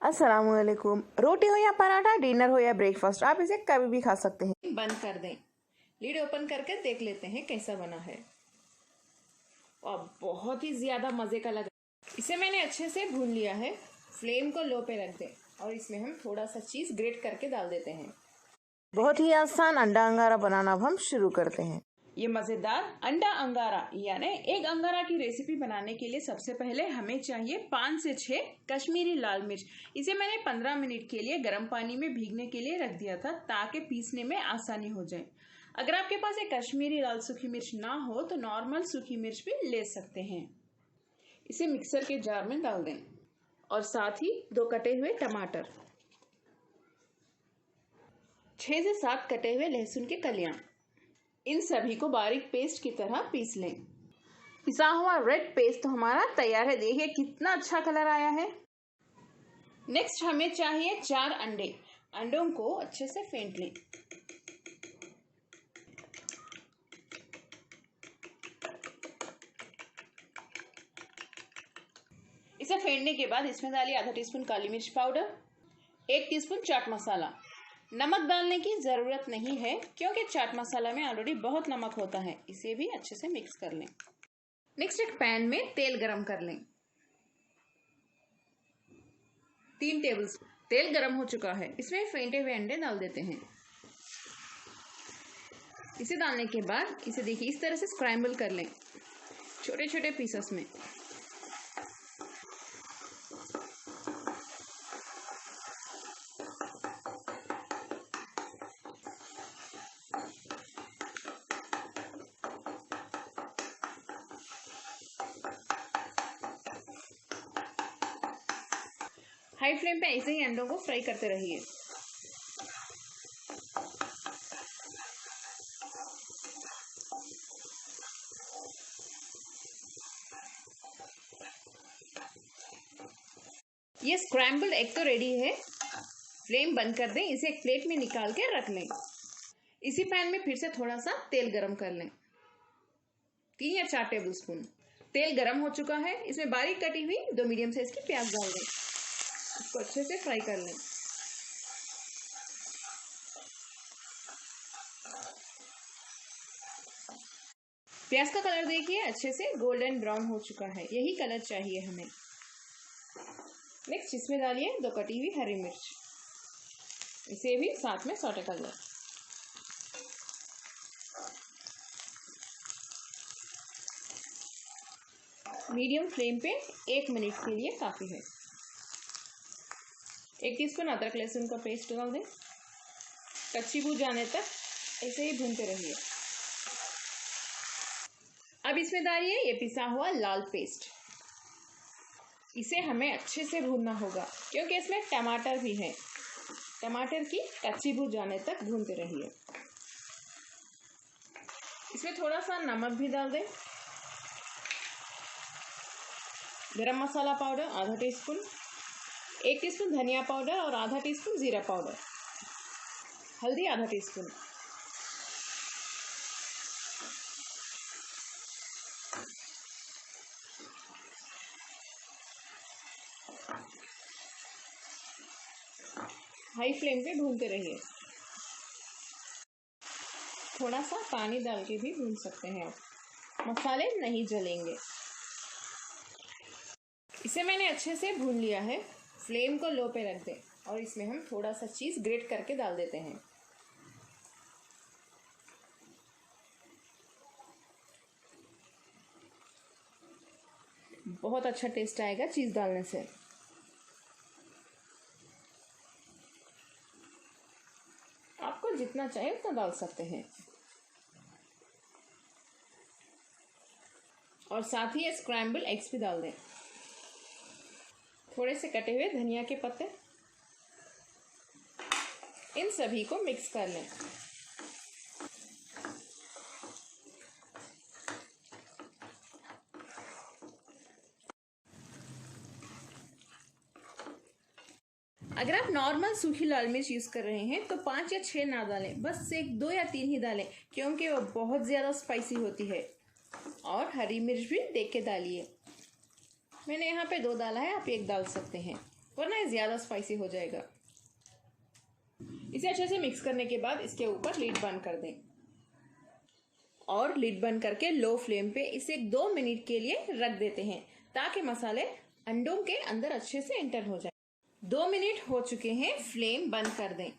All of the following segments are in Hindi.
अस्सलामुअलैकुम। रोटी हो या पराठा, डिनर हो या ब्रेकफास्ट, आप इसे कभी भी खा सकते हैं। बंद कर दें। लीड ओपन करके देख लेते हैं कैसा बना है। और बहुत ही ज्यादा मजे का लगा। इसे मैंने अच्छे से भून लिया है। फ्लेम को लो पे रख दें और इसमें हम थोड़ा सा चीज ग्रेट करके डाल देते हैं। बहुत ही आसान अंडा अंगारा बनाना अब हम शुरू करते हैं। ये मजेदार अंडा अंगारा यानी एग अंगारा की रेसिपी बनाने के लिए सबसे पहले हमें चाहिए 5 से 6 कश्मीरी लाल मिर्च। इसे मैंने 15 मिनट के लिए गर्म पानी में भीगने के लिए रख दिया था ताकि पीसने में आसानी हो जाए। अगर आपके पास एक कश्मीरी लाल सूखी मिर्च ना हो तो नॉर्मल सूखी मिर्च भी ले सकते हैं। इसे मिक्सर के जार में डाल दें और साथ ही 2 कटे हुए टमाटर, 6 से 7 कटे हुए लहसुन के कलियां, इन सभी को बारीक पेस्ट की तरह पीस लें। पिसा हुआ रेड पेस्ट तो हमारा तैयार है। देखिए कितना अच्छा कलर आया है। नेक्स्ट हमें चाहिए 4 अंडे। अंडों को अच्छे से फेंट लें। इसे फेंटने के बाद इसमें डालिए आधा टीस्पून काली मिर्च पाउडर, 1 टीस्पून चाट मसाला। नमक डालने की जरूरत नहीं है क्योंकि चाट मसाला में ऑलरेडी बहुत नमक होता है। इसे भी अच्छे से मिक्स कर लें। नेक्स्ट एक पैन में तेल गरम कर लें। 3 टेबलस्पून तेल गरम हो चुका है। इसमें फेंटे हुए अंडे डाल देते हैं। इसे डालने के बाद इसे देखिए इस तरह से स्क्रैम्बल कर लें छोटे छोटे पीसेस में। हाई फ्लेम पे ऐसे ही अंडों को फ्राई करते रहिए। ये स्क्रैम्बल्ड एग तो रेडी है। फ्लेम बंद कर दें। इसे एक प्लेट में निकाल के रख लें। इसी पैन में फिर से थोड़ा सा तेल गरम कर लें, 3 या 4 टेबलस्पून। तेल गरम हो चुका है। इसमें बारीक कटी हुई 2 मीडियम साइज की प्याज डाल दें। इसको अच्छे से फ्राई कर लें। प्याज का कलर देखिए अच्छे से गोल्डन ब्राउन हो चुका है। यही कलर चाहिए हमें। नेक्स्ट इसमें डालिए 2 कटी हुई हरी मिर्च। इसे भी साथ में सौटे कर लें। मीडियम फ्लेम पे 1 मिनट के लिए काफी है। 1 टीस्पून अदरक लहसुन का पेस्ट डाल दें। कच्ची बू जाने तक ऐसे ही भूनते रहिए। अब इसमें डालिए ये पिसा हुआ लाल पेस्ट। इसे हमें अच्छे से भूनना होगा क्योंकि इसमें टमाटर भी है। टमाटर की कच्ची बू जाने तक भूनते रहिए। इसमें थोड़ा सा नमक भी डाल दें। गरम मसाला पाउडर आधा टीस्पून, 1 टीस्पून धनिया पाउडर और आधा टीस्पून जीरा पाउडर, हल्दी आधा टीस्पून। हाई फ्लेम पे भूनते रहिए। थोड़ा सा पानी डाल के भी भून सकते हैं आप, मसाले नहीं जलेंगे। इसे मैंने अच्छे से भून लिया है। फ्लेम को लो पे रख दें और इसमें हम थोड़ा सा चीज ग्रेट करके डाल देते हैं। बहुत अच्छा टेस्ट आएगा चीज डालने से। आपको जितना चाहिए उतना डाल सकते हैं। और साथ ही स्क्रैम्बल एग्स भी डाल दें। थोड़े से कटे हुए धनिया के पत्ते, इन सभी को मिक्स कर लें। अगर आप नॉर्मल सूखी लाल मिर्च यूज कर रहे हैं तो 5 या 6 ना डालें, बस 1, 2 या 3 ही डालें क्योंकि वो बहुत ज्यादा स्पाइसी होती है। और हरी मिर्च भी देख के डालिए। मैंने यहाँ पे 2 डाला है, आप 1 डाल सकते हैं। वरना ये ज़्यादा स्पाइसी हो जाएगा। इसे अच्छे से मिक्स करने के बाद इसके ऊपर लिड बंद कर दें और लिड बंद करके लो फ्लेम पे इसे 2 मिनट के लिए रख देते हैं ताकि मसाले अंडों के अंदर अच्छे से एंटर हो जाए। 2 मिनट हो चुके हैं, फ्लेम बंद कर दें।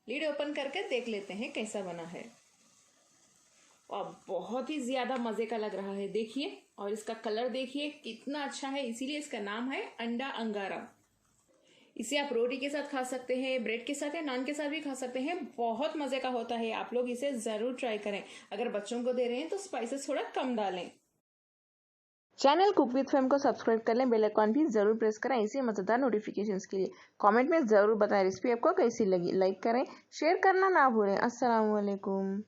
लिड ओपन करके देख लेते हैं कैसा बना है। और बहुत ही ज्यादा मजे का लग रहा है, देखिए। और इसका कलर देखिए कितना अच्छा है, इसीलिए इसका नाम है अंडा अंगारा। इसे आप रोटी के साथ खा सकते हैं, ब्रेड के साथ या नान के साथ भी खा सकते हैं। बहुत मजे का होता है, आप लोग इसे जरूर ट्राई करें। अगर बच्चों को दे रहे हैं तो स्पाइसेस थोड़ा कम डालें। चैनल कुक विद फेम को सब्सक्राइब कर लें, बेल आइकॉन भी जरूर प्रेस करें इसी मजेदार नोटिफिकेशंस के लिए। कमेंट में जरूर बताएं रेसिपी आपको कैसी लगी, लाइक करें, शेयर करना ना भूलें। अस्सलाम वालेकुम।